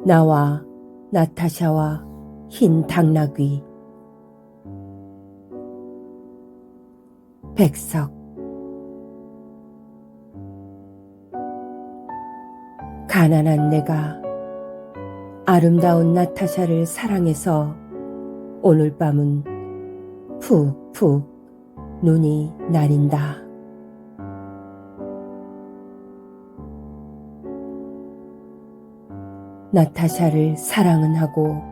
나와 나타샤와 흰 당나귀. 백석. 가난한 내가 아름다운 나타샤를 사랑해서 오늘 밤은 푹푹 눈이 내린다. 나타샤를 사랑은 하고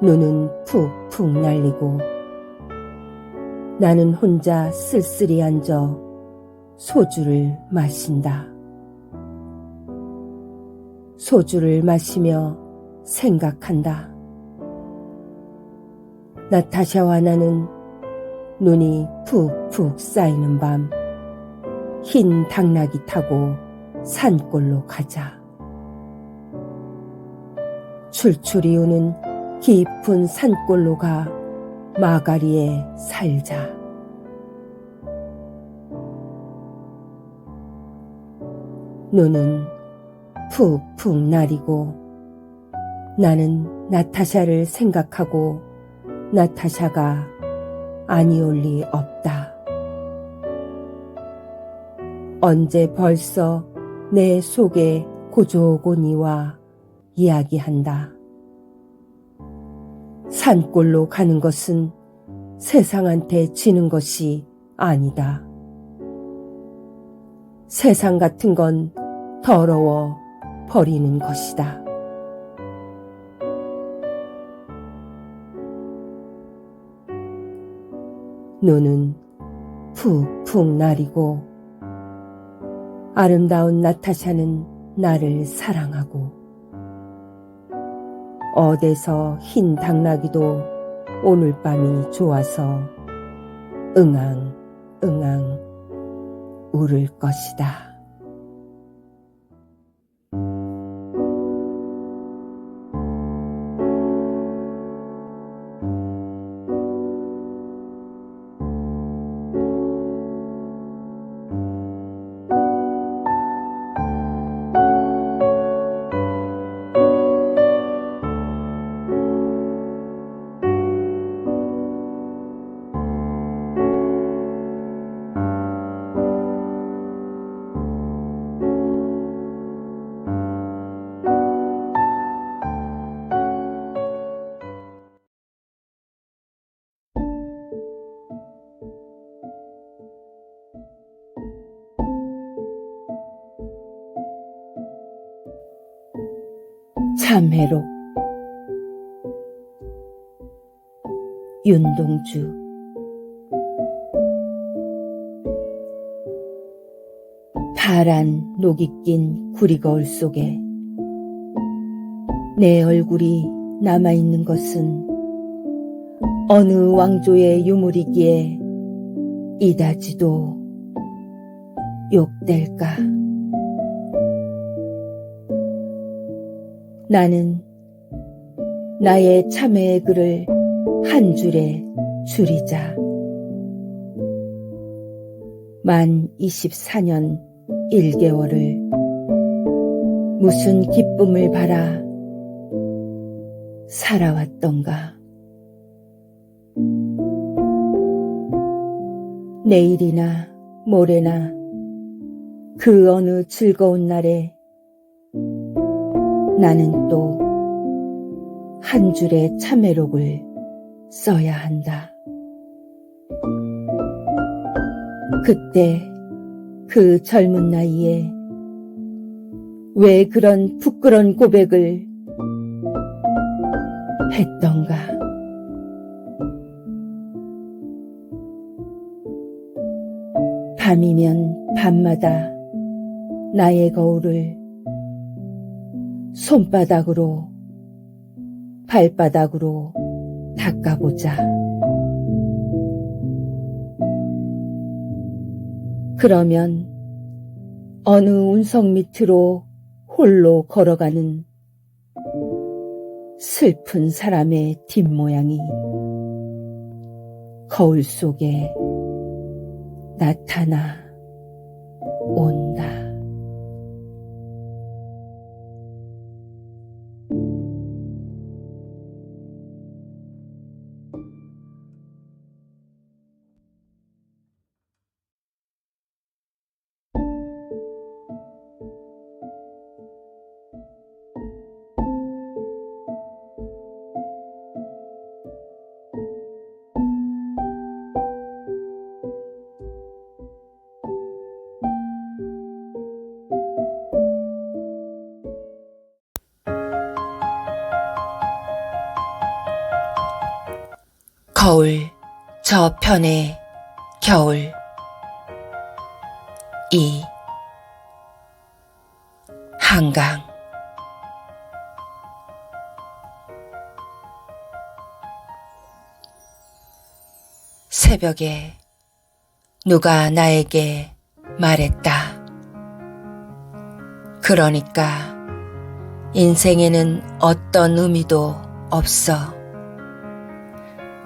눈은 푹푹 날리고 나는 혼자 쓸쓸히 앉아 소주를 마신다. 소주를 마시며 생각한다. 나타샤와 나는 눈이 푹푹 쌓이는 밤 흰 당나귀 타고 산골로 가자. 출출이 오는 깊은 산골로 가 마가리에 살자. 눈은 푹푹 내리고 나는 나타샤를 생각하고 나타샤가 아니올 리 없다. 언제 벌써 내 속에 고조고니와 이야기한다. 산골로 가는 것은 세상한테 지는 것이 아니다. 세상 같은 건 더러워 버리는 것이다. 눈은 푹푹 내리고 아름다운 나타샤는 나를 사랑하고 어디서 흰 당나귀도 오늘 밤이 좋아서 응앙 응앙 울을 것이다. 참회록. 윤동주. 파란 녹이 낀 구리거울 속에 내 얼굴이 남아있는 것은 어느 왕조의 유물이기에 이다지도 욕될까. 나는 나의 참회의 글을 한 줄에 줄이자. 만 24년 1개월을 무슨 기쁨을 바라 살아왔던가. 내일이나 모레나 그 어느 즐거운 날에 나는 또 한 줄의 참회록을 써야 한다. 그때 그 젊은 나이에 왜 그런 부끄러운 고백을 했던가. 밤이면 밤마다 나의 거울을 손바닥으로 발바닥으로 닦아보자. 그러면 어느 운석 밑으로 홀로 걸어가는 슬픈 사람의 뒷모양이 거울 속에 나타나 온다. 거울 저편의 겨울. 2. 한강. 새벽에 누가 나에게 말했다. 그러니까 인생에는 어떤 의미도 없어.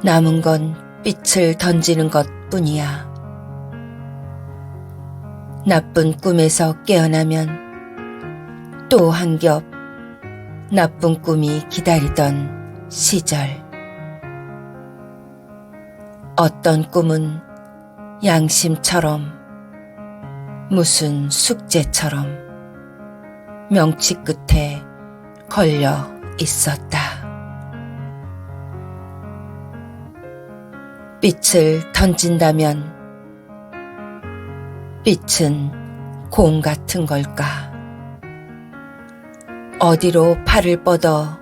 남은 건 빛을 던지는 것 뿐이야. 나쁜 꿈에서 깨어나면 또 한 겹 나쁜 꿈이 기다리던 시절. 어떤 꿈은 양심처럼, 무슨 숙제처럼 명치 끝에 걸려 있었다. 빛을 던진다면 빛은 공 같은 걸까? 어디로 팔을 뻗어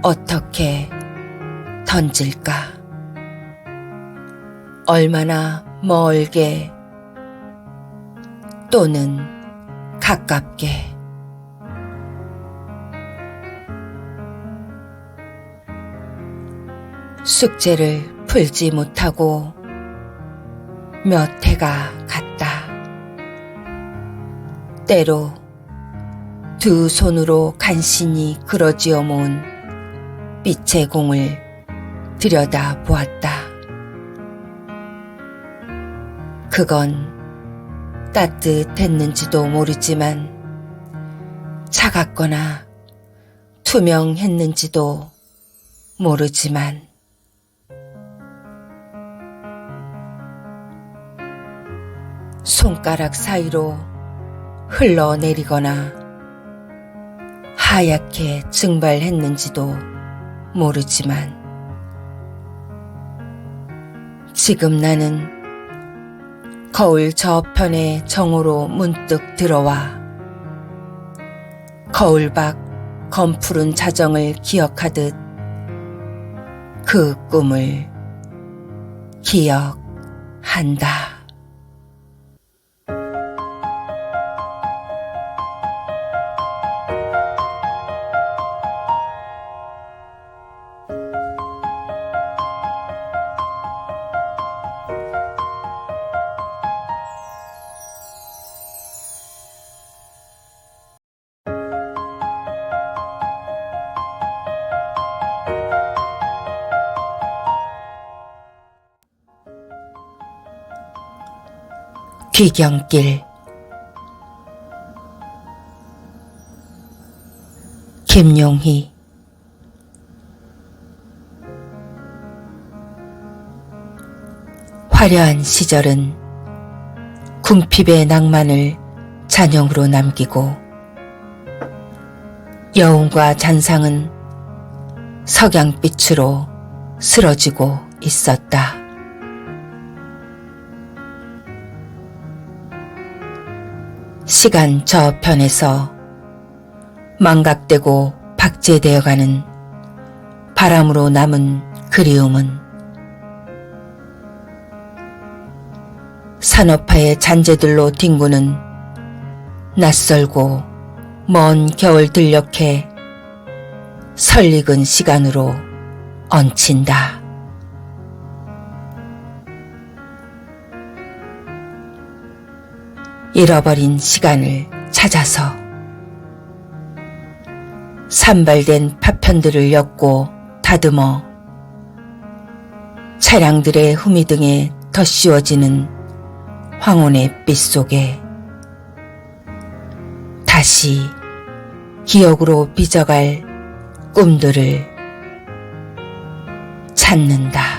어떻게 던질까? 얼마나 멀게 또는 가깝게. 숙제를 풀지 못하고 몇 해가 갔다. 때로 두 손으로 간신히 그러지어 모은 빛의 공을 들여다 보았다. 그건 따뜻했는지도 모르지만 차갑거나 투명했는지도 모르지만 손가락 사이로 흘러내리거나 하얗게 증발했는지도 모르지만 지금 나는 거울 저편의 정오로 문득 들어와 거울 밖 검푸른 자정을 기억하듯 그 꿈을 기억한다. 귀경길. 김용희. 화려한 시절은 궁핍의 낭만을 잔영으로 남기고 여운과 잔상은 석양빛으로 쓰러지고 있었다. 시간 저편에서 망각되고 박제되어가는 바람으로 남은 그리움은 산업화의 잔재들로 뒹구는 낯설고 먼 겨울 들녘에 설익은 시간으로 얹힌다. 잃어버린 시간을 찾아서 산발된 파편들을 엮고 다듬어 차량들의 후미등에 덧씌워지는 황혼의 빛 속에 다시 기억으로 빚어갈 꿈들을 찾는다.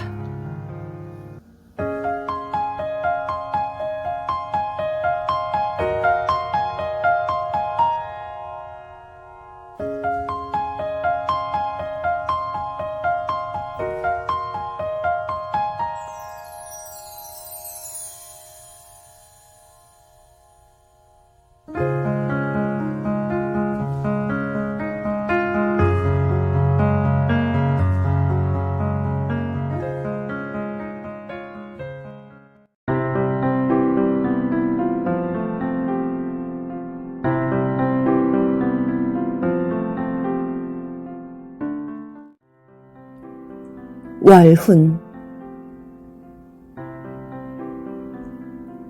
월훈.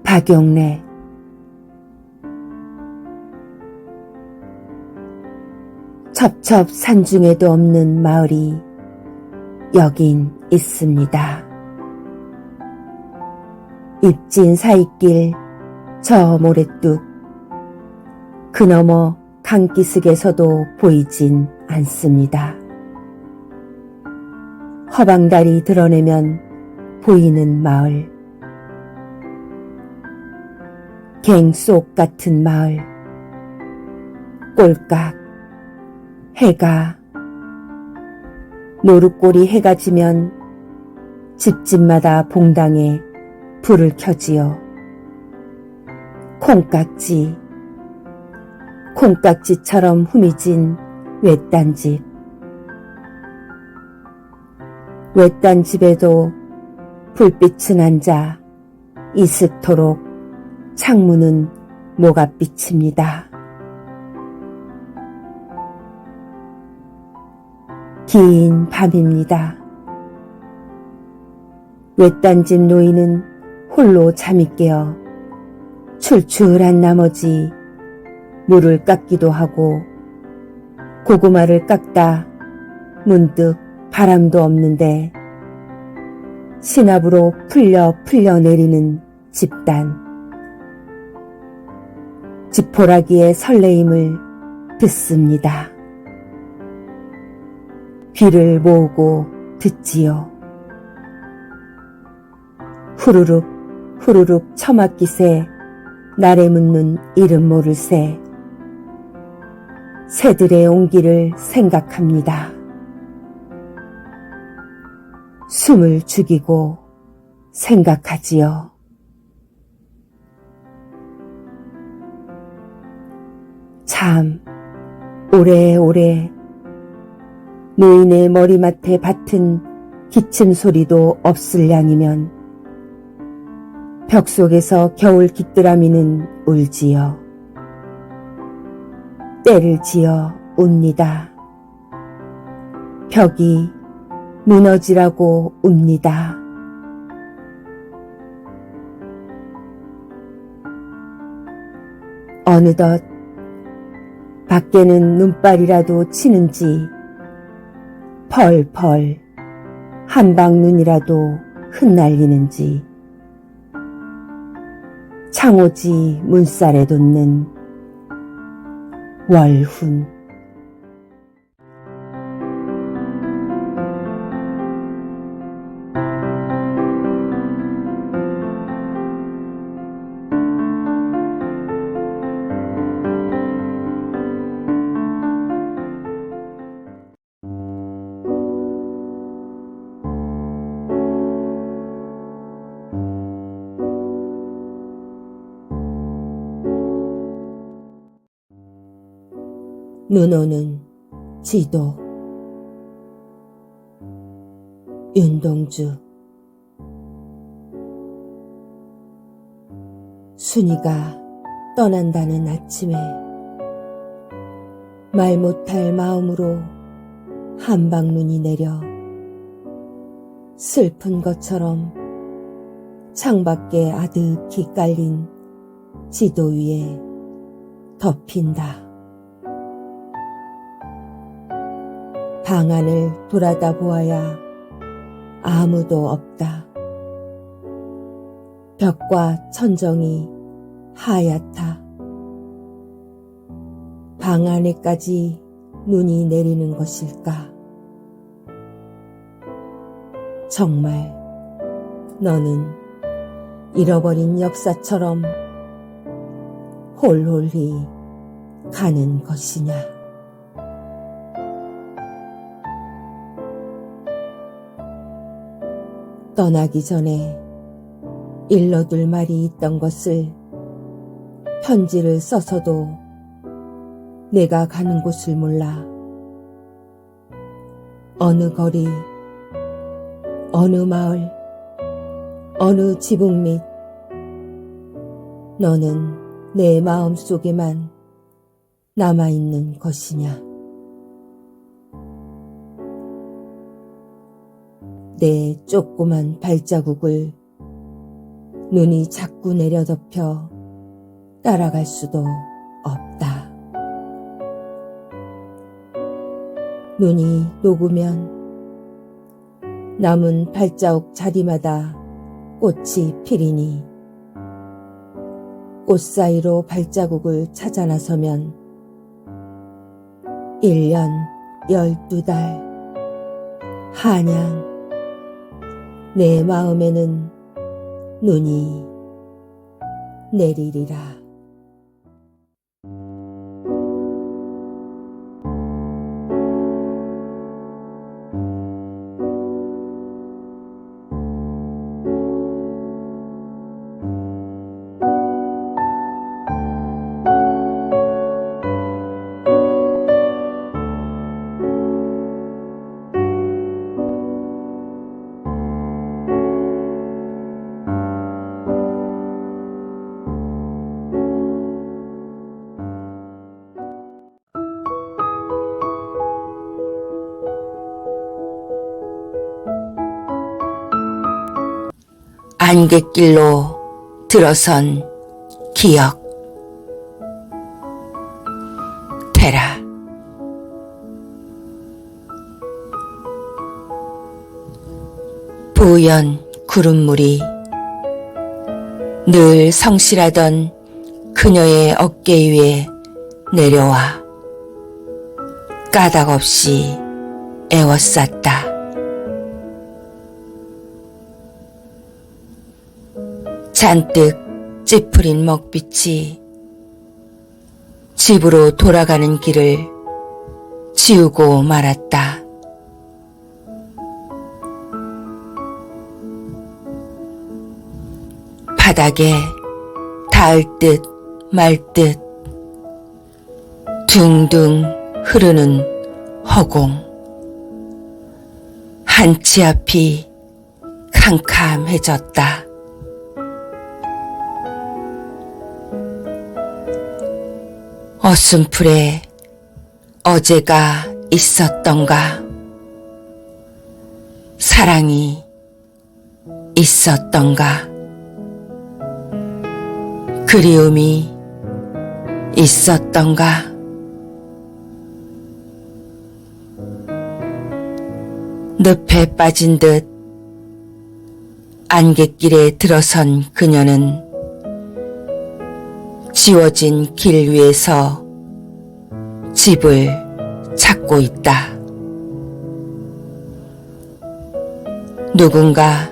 박용래. 첩첩 산중에도 없는 마을이 여긴 있습니다. 입진 사이길 저 모래뚝 그너머 강기슭에서도 보이진 않습니다. 허방다리 드러내면 보이는 마을, 갱속 같은 마을, 꼴깍 해가, 노릇골이 해가 지면 집집마다 봉당에 불을 켜지요. 콩깍지처럼 후미진 외딴집. 외딴집에도 불빛은 앉아 이슥토록 창문은 모갓빛입니다. 긴 밤입니다. 외딴집 노인은 홀로 잠이 깨어 출출한 나머지 물을 깎기도 하고 고구마를 깎다 문득 바람도 없는데 신압으로 풀려 내리는 집단. 지포라기의 설레임을 듣습니다. 귀를 모으고 듣지요. 후루룩 후루룩 처맞기새 날에 묻는 이름 모를 새. 새들의 온기를 생각합니다. 숨을 죽이고 생각하지요. 참 오래오래 노인의 머리맡에 밭은 기침 소리도 없을 양이면 벽 속에서 겨울 귀뚜라미는 울지요. 때를 지어 웁니다. 벽이 무너지라고 웁니다. 어느덧 밖에는 눈발이라도 치는지 펄펄 한방눈이라도 흩날리는지 창호지 문살에 돋는 월훈. 눈 오는 지도. 윤동주. 순이가 떠난다는 아침에 말 못할 마음으로 한방눈이 내려 슬픈 것처럼 창밖에 아득히 깔린 지도 위에 덮인다. 방 안을 돌아다 보아야 아무도 없다. 벽과 천정이 하얗다. 방 안에까지 눈이 내리는 것일까? 정말 너는 잃어버린 역사처럼 홀홀히 가는 것이냐? 떠나기 전에 일러둘 말이 있던 것을 편지를 써서도 내가 가는 곳을 몰라. 어느 거리, 어느 마을, 어느 지붕 밑 너는 내 마음 속에만 남아있는 것이냐. 내 조그만 발자국을 눈이 자꾸 내려덮여 따라갈 수도 없다. 눈이 녹으면 남은 발자국 자리마다 꽃이 피리니 꽃 사이로 발자국을 찾아 나서면 1년 12달 한양 내 마음에는 눈이 내리리라. 안갯길로 들어선 기억. 테라. 뿌연 구름물이 늘 성실하던 그녀의 어깨 위에 내려와 까닭없이 애워쌌다. 잔뜩 찌푸린 먹빛이 집으로 돌아가는 길을 지우고 말았다. 바닥에 닿을 듯 말 듯 둥둥 흐르는 허공. 한치 앞이 캄캄해졌다. 어슴풀에 어제가 있었던가? 사랑이 있었던가? 그리움이 있었던가? 늪에 빠진 듯 안갯길에 들어선 그녀는 지워진 길 위에서 집을 찾고 있다. 누군가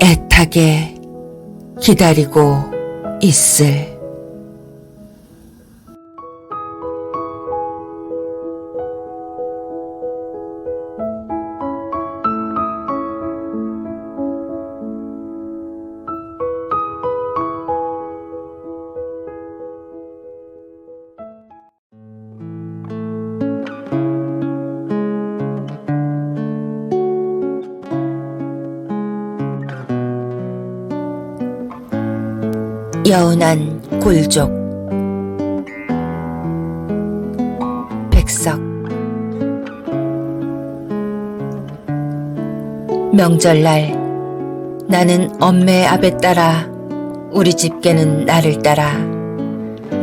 애타게 기다리고 있을. 여운한 골족. 백석. 명절날 나는 엄매 앞에 따라 우리 집 개는 나를 따라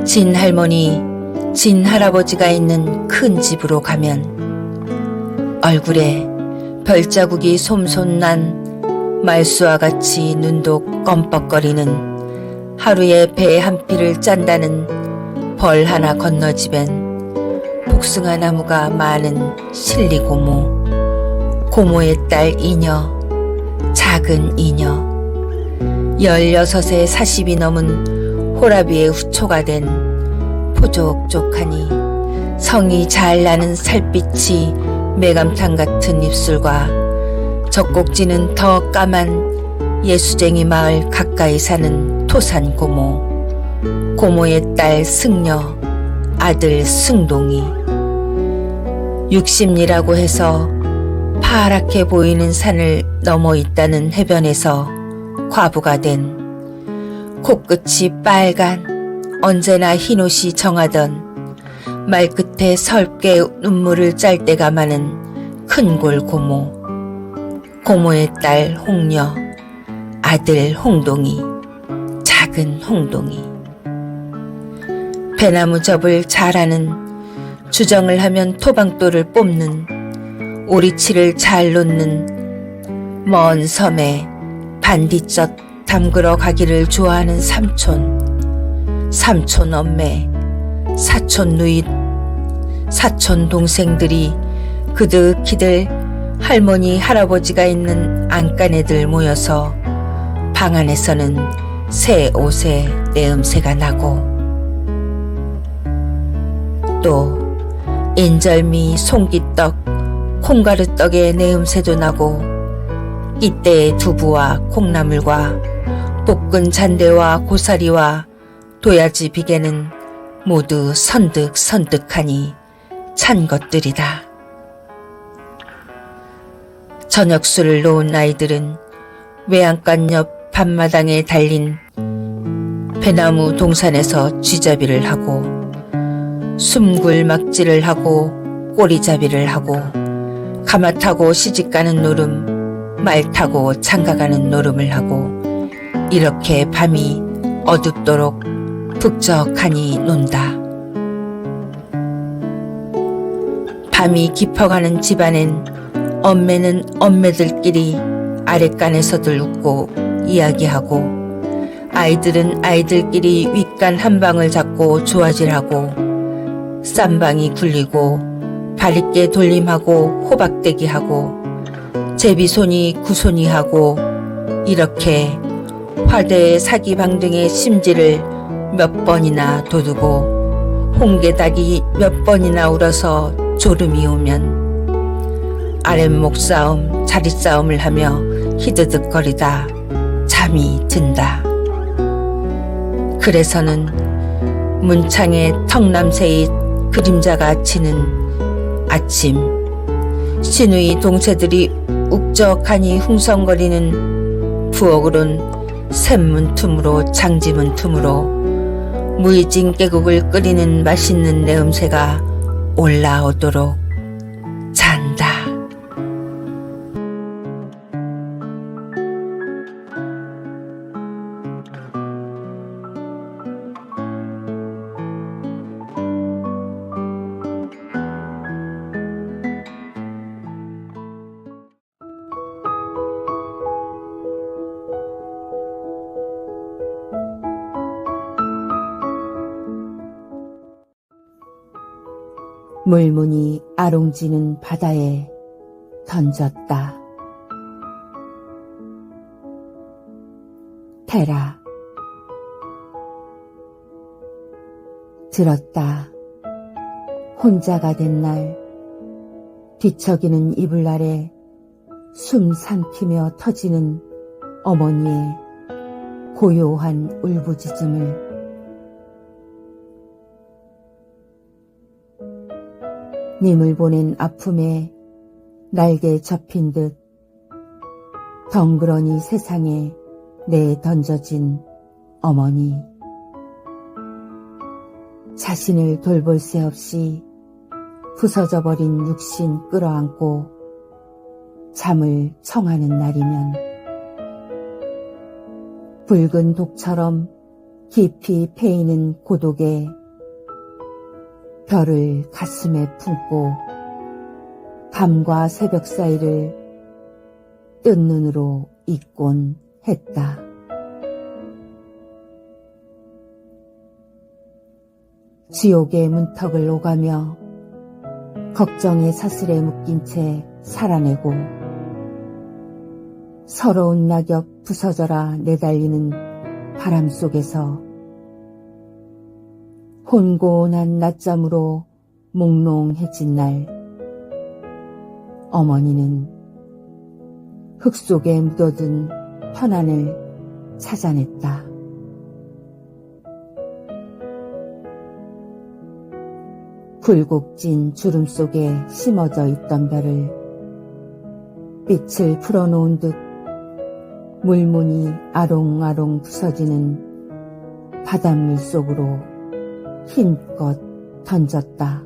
진할머니 진할아버지가 있는 큰 집으로 가면 얼굴에 별자국이 솜솜난 말수와 같이 눈도 껌뻑거리는 하루에 배 한 피를 짠다는 벌 하나 건너집엔 복숭아 나무가 많은 실리고모. 고모의 딸 이녀, 작은 이녀. 16에 40이 넘은 호라비의 후초가 된 포족족하니 성이 잘 나는 살빛이 매감탕 같은 입술과 젖꼭지는 더 까만 예수쟁이 마을 가까이 사는 토산 고모. 고모의 딸 승려, 아들 승동이. 60리라고 해서 파랗게 보이는 산을 넘어 있다는 해변에서 과부가 된 코끝이 빨간 언제나 흰옷이 정하던 말끝에 설게 눈물을 짤 때가 많은 큰골 고모. 고모의 딸 홍녀, 아들 홍동이, 작은 홍동이. 배나무 접을 잘하는, 주정을 하면 토방돌을 뽑는, 오리치를 잘 놓는, 먼 섬에 반디젓 담그러 가기를 좋아하는 삼촌, 삼촌 엄매, 사촌 누이, 사촌 동생들이 그득히들 할머니 할아버지가 있는 안간애들 모여서 방 안에서는 새 옷에 내음새가 나고, 또 인절미, 송기떡, 콩가루떡의 내음새도 나고, 이때의 두부와 콩나물과 볶은 잔대와 고사리와 도야지 비계는 모두 선득선득하니 찬 것들이다. 저녁술을 놓은 아이들은 외양간 옆 밤마당에 달린 배나무 동산에서 쥐잡이를 하고, 숨굴막지를 하고, 꼬리잡이를 하고, 가마 타고 시집가는 노름, 말 타고 장가가는 노름을 하고, 이렇게 밤이 어둡도록 북적하니 논다. 밤이 깊어가는 집안엔 엄매는 엄매들끼리 아랫간에서들 웃고 이야기하고, 아이들은 아이들끼리 윗간 한 방을 잡고 조아질하고, 쌈방이 굴리고 바리깨 돌림하고 호박대기하고 제비손이 구손이하고, 이렇게 화대의 사기방등의 심지를 몇 번이나 돋우고 홍게닭이 몇 번이나 울어서 졸음이 오면 아랫목 싸움, 자릿싸움을 하며 히드득거리다 잠이 든다. 그래서는 문창에 턱남새의 그림자가 치는 아침, 시누이 동새들이 욱적하니 흥성거리는 부엌으론 샘문 틈으로 장지문 틈으로 무이진 깨국을 끓이는 맛있는 내음새가 올라오도록 잔다. 물무늬 아롱지는 바다에 던졌다. 테라. 들었다. 혼자가 된 날, 뒤척이는 이불 아래 숨 삼키며 터지는 어머니의 고요한 울부짖음을. 님을 보낸 아픔에 날개 접힌 듯 덩그러니 세상에 내 던져진 어머니. 자신을 돌볼 새 없이 부서져 버린 육신 끌어안고 잠을 청하는 날이면, 붉은 독처럼 깊이 패이는 고독에 별을 가슴에 품고 밤과 새벽 사이를 뜬 눈으로 있곤 했다. 지옥의 문턱을 오가며 걱정의 사슬에 묶인 채 살아내고, 서러운 낙엽 부서져라 내달리는 바람 속에서 혼곤한 낮잠으로 몽롱해진 날, 어머니는 흙 속에 묻어둔 편안을 찾아냈다. 굴곡진 주름 속에 심어져 있던 별을 빛을 풀어놓은 듯 물무늬 아롱아롱 부서지는 바닷물 속으로 힘껏 던졌다.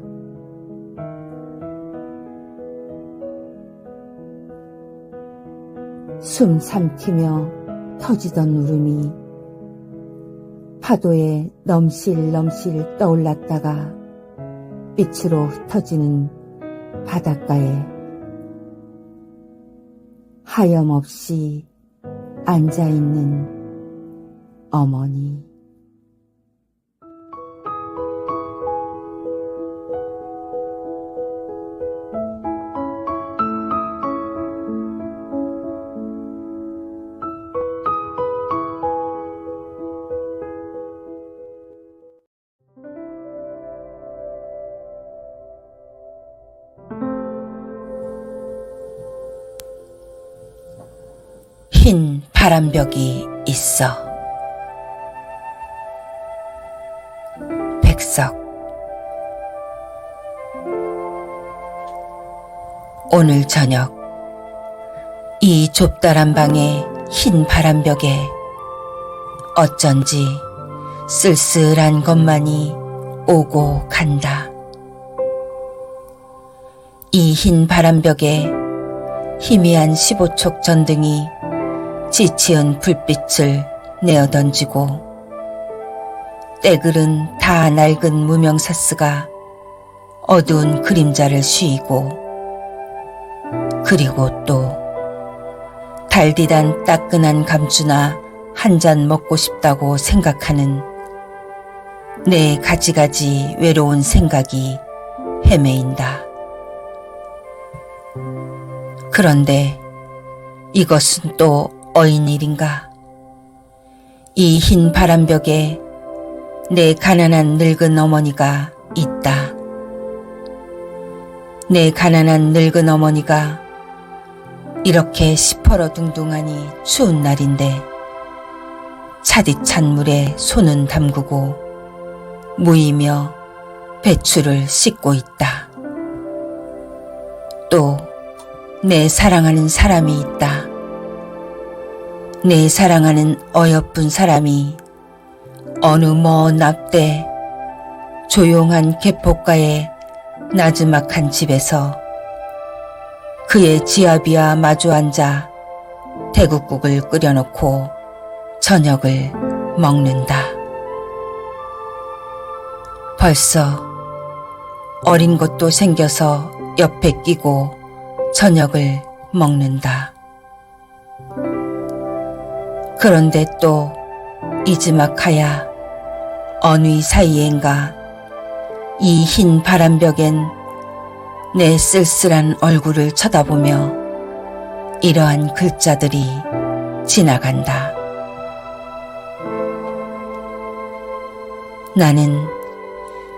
숨 삼키며 터지던 울음이 파도에 넘실넘실 떠올랐다가 빛으로 흩어지는 바닷가에 하염없이 앉아있는 어머니. 흰 바람벽이 있어. 백석. 오늘 저녁 이 좁다란 방의 흰 바람벽에 어쩐지 쓸쓸한 것만이 오고 간다. 이 흰 바람벽에 희미한 15촉 전등이 지치은 불빛을 내어던지고 때글은 다 낡은 무명사스가 어두운 그림자를 쉬이고 그리고 또 달디단 따끈한 감주나 한 잔 먹고 싶다고 생각하는 내 가지가지 외로운 생각이 헤매인다. 그런데 이것은 또 어인 일인가? 이 흰 바람벽에 내 가난한 늙은 어머니가 있다. 내 가난한 늙은 어머니가 이렇게 시퍼러둥둥하니 추운 날인데 차디찬 물에 손은 담그고 무이며 배추를 씻고 있다. 또 내 사랑하는 사람이 있다. 내 사랑하는 어여쁜 사람이 어느 먼 앞대 조용한 개포가의 나지막한 집에서 그의 지아비와 마주 앉아 대국국을 끓여놓고 저녁을 먹는다. 벌써 어린 것도 생겨서 옆에 끼고 저녁을 먹는다. 그런데 또 이즈막하야 어느 사이엔가 이 흰 바람벽엔 내 쓸쓸한 얼굴을 쳐다보며 이러한 글자들이 지나간다. 나는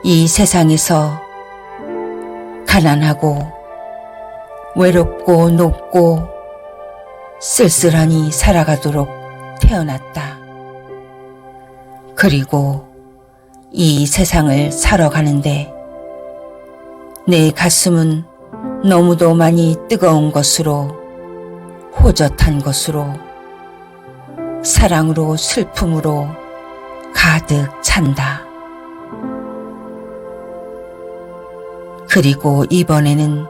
이 세상에서 가난하고 외롭고 높고 쓸쓸하니 살아가도록 태어났다. 그리고 이 세상을 살아가는데 내 가슴은 너무도 많이 뜨거운 것으로 호젓한 것으로 사랑으로 슬픔으로 가득 찬다. 그리고 이번에는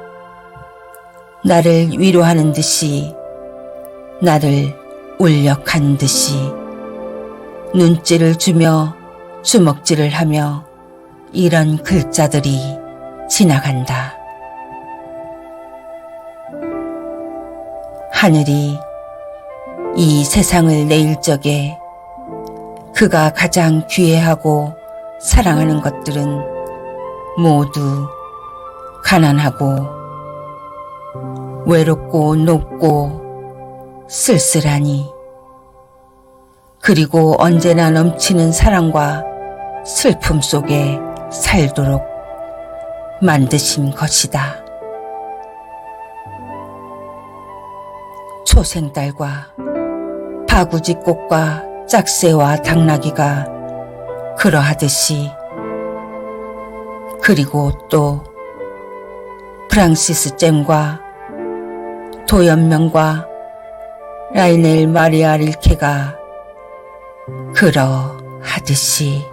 나를 위로하는 듯이 나를 울력한 듯이 눈질을 주며 주먹질을 하며 이런 글자들이 지나간다. 하늘이 이 세상을 내일 적에 그가 가장 귀해하고 사랑하는 것들은 모두 가난하고 외롭고 높고 쓸쓸하니 그리고 언제나 넘치는 사랑과 슬픔 속에 살도록 만드신 것이다. 초생달과 바구지꽃과 짝새와 당나귀가 그러하듯이 그리고 또 프랑시스 잼과 도연명과 라이넬 마리아 릴케가 그러하듯이